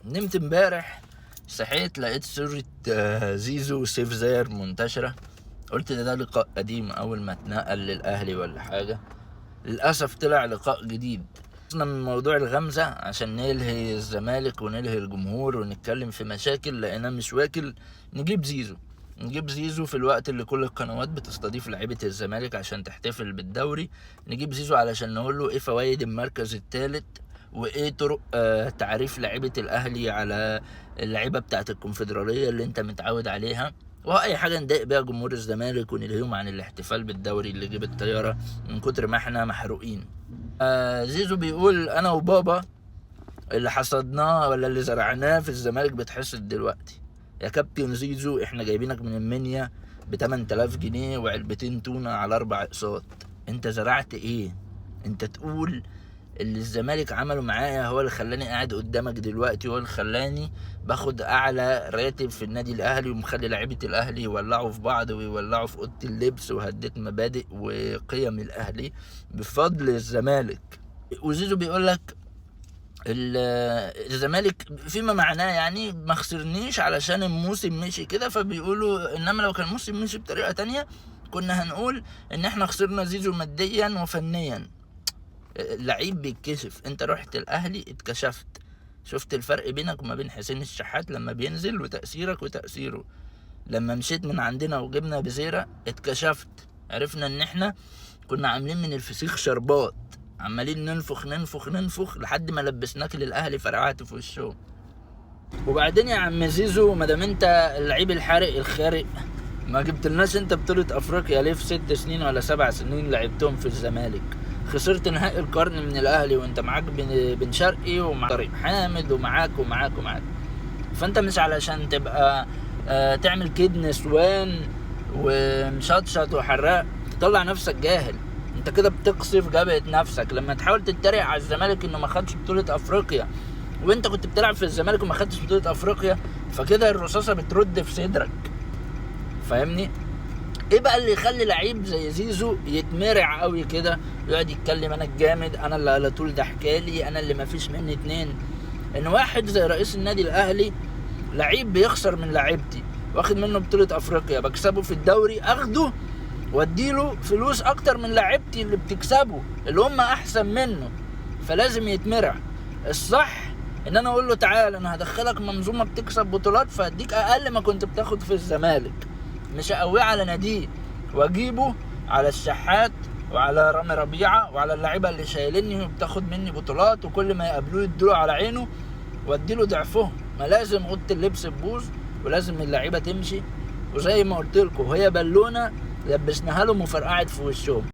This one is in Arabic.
نمت امبارح، صحيت لقيت صورة زيزو وسيف زاهر منتشرة. قلت ده لقاء قديم أول ما اتنقل للأهلي ولا حاجة. للأسف طلع لقاء جديد. خلصنا من موضوع الغمزة عشان نلهي الزمالك ونلهي الجمهور ونتكلم في مشاكل، لأننا مش واكل نجيب زيزو في الوقت اللي كل القنوات بتستضيف لعيبة الزمالك عشان تحتفل بالدوري. نجيب زيزو علشان نقول له ايه فوائد المركز الثالث، وايه طرق تعريف لعيبة الاهلي على اللعيبة بتاعت الكونفدرالية اللي انت متعود عليها، واي حاجة نضايق بيها جمهور الزمالك ونلهيهم عن الاحتفال بالدوري اللي جه الطيارة من كتر ما احنا محروقين. زيزو بيقول انا وبابا اللي حصدناه ولا اللي زرعناه في الزمالك بتحصد دلوقتي. يا كابتن زيزو احنا جايبينك من المنيا ب 8000 جنيه وعلبتين تونة على 4 اقساط. انت زرعت ايه؟ انت تقول اللي الزمالك عمله معايا هو اللي خلاني قاعد قدامك دلوقتي، هو اللي خلاني باخد اعلى راتب في النادي الاهلي ومخلي لعيبه الاهلي يولعوا في بعض ويولعوا في اوضه اللبس، وهديت مبادئ وقيم الاهلي بفضل الزمالك. وزيزو بيقول لك الزمالك فيما معناه يعني ما خسرنيش علشان الموسم مشي كده، فبيقولوا انما لو كان الموسم مشي بطريقه تانية كنا هنقول ان احنا خسرنا زيزو ماديا وفنيا. اللعيب بيتكشف، انت رحت الاهلي اتكشفت، شفت الفرق بينك وما بين حسين الشحات لما بينزل وتأثيرك وتأثيره. لما مشيت من عندنا وجبنا بزيرة اتكشفت، عرفنا ان احنا كنا عاملين من الفسيخ شربات، عمالين ننفخ لحد ما لبسناك للاهلي فرقعت في وشهم. وبعدين يا عم زيزو، مادام انت اللعيب الحارق الخارق، ما جبتلناش انت بطولة افريقيا ليه في 6 سنين ولا 7 سنين لعبتهم في الزمالك؟ خسرت نهائي القرن من الاهلي وانت معاك بن شرقي ومع طارق حامد ومعاك. فانت مش علشان تبقى تعمل كيد نسوان ومشطشط وحراق تطلع نفسك جاهل. انت كده بتقصف جبهة نفسك لما تحاول تتريق على الزمالك انه ما خدش بطولة افريقيا، وانت كنت بتلعب في الزمالك وما خدتش بطولة افريقيا، فكده الرصاصة بترد في صدرك. فاهمني؟ ايه بقى اللي يخلي لعيب زي زيزو يتمرع قوي كده، يقعد يتكلم انا الجامد، انا اللي على طول ده حكالي، انا اللي ما فيش مني اتنين؟ ان واحد زي رئيس النادي الاهلي لعيب بيخسر من لعيبتي، واخد منه بطولة افريقيا، بكسبه في الدوري اخده واديله فلوس اكتر من لعيبتي اللي بتكسبه اللي هم احسن منه، فلازم يتمرع. الصح ان انا اقول له تعال انا هدخلك منظومة بتكسب بطولات فاديك اقل ما كنت بتاخد في الزمالك، مش اقويه على ناديه واجيبه على الشحات وعلى رامي ربيعة وعلى اللعيبة اللي شايليني وبتاخد مني بطولات، وكل ما يقابلوه يديله على عينه واديله ضعفهم. ما لازم اوضه اللبس تبوظ ولازم اللعيبة تمشي، وزي ما قلت لكم هي بالونة لبسناها لهم وفرقعت في وشهم.